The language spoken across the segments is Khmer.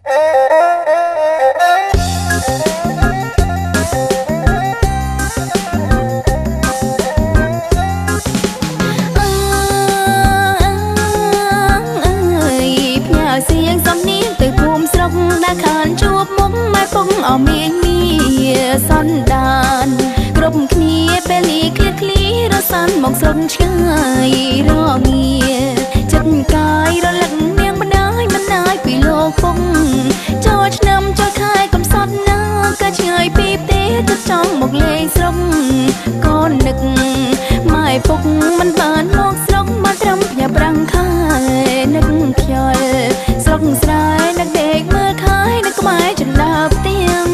ខានជួបមុខម៉ែពុកអមានមាសន្តានគ្រប់គ្នាពេលនេះឃ្លាតឃ្លីរសាន់មកស្រុកឆ្ងាយរងាចិត្តកាយរលឹកនាងម្ដាយមិនណាយពីលោកពុកចូលឆ្នាំចូលខែកំសត់ណាក៏ឆ្ងាយពីផ្ទះទៅចង់មកលេងស្រុកកូននឹកម៉ែពុកមិនបានមកស្រុកមកត្រឹមផ្ញើប្រាំងខែនឹកខ្យល់ស្រុកស្រែនឹកដេកមើលខែនឹកក្បែរចន្លោផ្ទាំង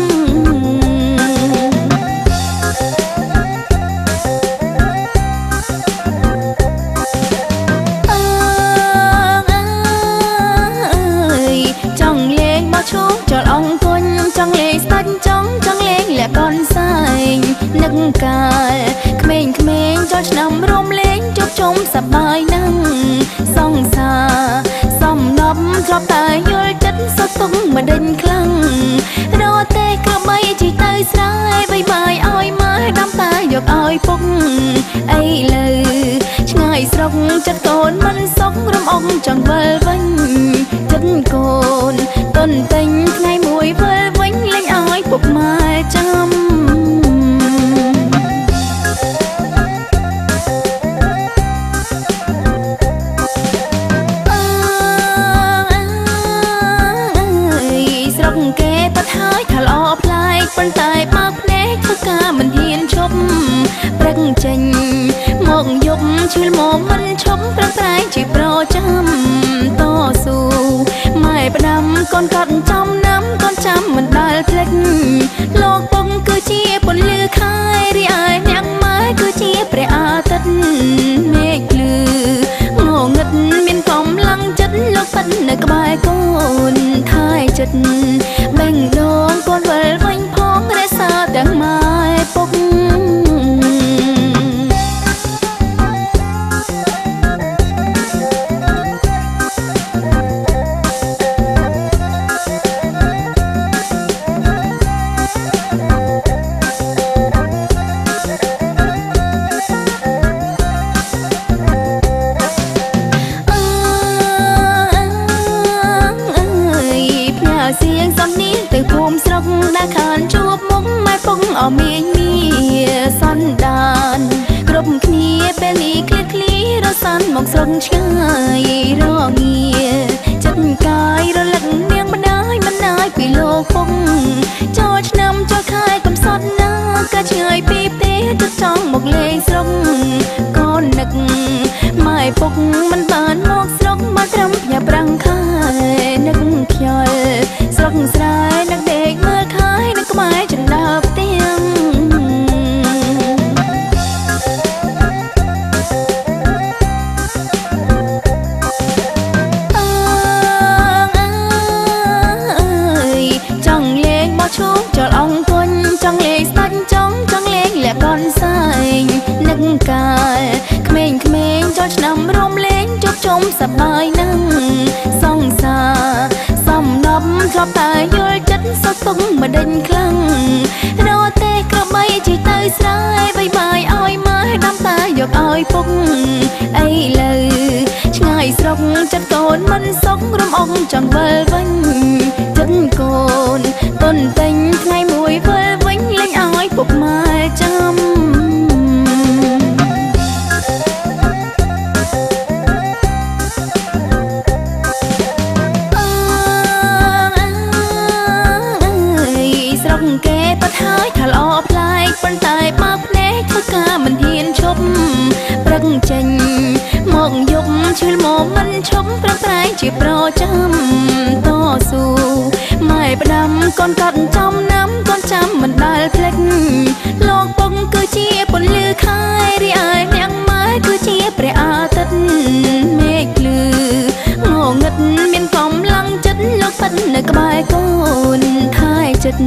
ចង់លេងបោះឈូកចោលអង្គុញចង់លេងស្ដាច់ចង់លេងលាក់កូនសែងនឹកកាលក្មេងចោលឆ្នាំរំលេងជប់ជុំសប្បាយណាស់សង្សារសំណប់ធ្លាប់តែយល់ចិត្តសុខទុក្ខមិនដេញខ្លាំងរត់តែក្របីជីទៅស្រែបៃបាយឲ្យម៉ែដំតាយកឲ្យពុកអីលើឆ្ងាយស្រុកចិត្តកូនមិនសុខរំអងចង់វិលវិញចិត្តកូនតុនទិញថ្ងៃមួយវិលវិញលេងឲ្យពុកម៉ែចាំគេបាត់ហើយថាល្អប្លែកប៉ុន្តែបើកភ្នែកធ្វើការមិនហ៊ានឈប់ព្រឹកចេញមកយប់ឈឺមកមិនឈប់ប្រឹងប្រែងជីប្រចាំតស៊ូម៉ែផ្ដាំកូនកត់ចំណាំកូនចាំមិនដែលភ្លេចលោកពុកគឺជាពន្លឺខែរីឯអ្នកម៉ែគឺជាព្រះអាទិត្យមេឃភ្លឺងងឹតមានកម្លាំងចិត្តលោកប៉ិននៅក្បែរកូនថែចិត្តបេងដងកូនវិលវិញផងរក្សាទាំងម៉ែពុកเสียงสำเนียงtừภูมิស្រុកដែលខានជួបមុខម៉ែពុកអមានមាសន្តានគ្រប់គ្នាពេលនេះឃ្លាតឃ្លីរសាន់មកស្រុកឆ្ងាយរងាចិត្តកាយរលឹកនាងម្ដាយមិនណាយពីលោកពុកចូលឆ្នាំចូលខែកំសត់ណាក៏ឆ្ងាយពីផ្ទះទៅចង់មកលេងស្រុកកូននឹកម៉ែពុកមិនបានមកស្រុកមកត្រឹមផ្ញើប្រាំងខែនឹកខ្យល់ស្រុកស្រែនឹកដេកមើលខែនឹកក្បែរចន្លោផ្ទាំងចង់លេងបោះឈូកចោលអង្គុញចង់លេងស្ដាច់ចង់លេងលាក់កូនសែងនឹកកាលក្មេងចោលឆ្នាំរំលេងជប់ជុំសប្បាយណាស់សង្សារសំណប់ធ្លាប់តែយល់ចិត្តសុខទុក្ខមិនដេញខ្លាំងរត់តែក្របីជីទៅស្រែបៃបាយឲ្យម៉ែដំតាយកឲ្យពុកអីលើឆ្ងាយស្រុកចិត្តកូនមិនសុខរំអងចង់វិលវិញចិត្តកូនតុនទិញថ្ងៃមួយវិលវិញលេងឲ្យពុកម៉ែចាំគេបាត់ហើយថាល្អប្លែកប៉ុន្តែបើកភ្នែកធ្វើការមិនហ៊ានឈប់ព្រឹកចេញមកយប់ឈឺមកមិនឈប់ប្រឹងប្រែងជាប្រចាំតស៊ូម៉ែផ្ដាំកូនកត់ចំណាំកូនចាំមិនដែលភ្លេចលោកពុកគឺជាពន្លឺខែរីឯអ្នកម៉ែគឺជាព្រះអាទិត្យមេឃភ្លឺងងឹតមានកម្លាំងចិត្តលោកប៉ិននៅក្បែរកូនថែចិត្ត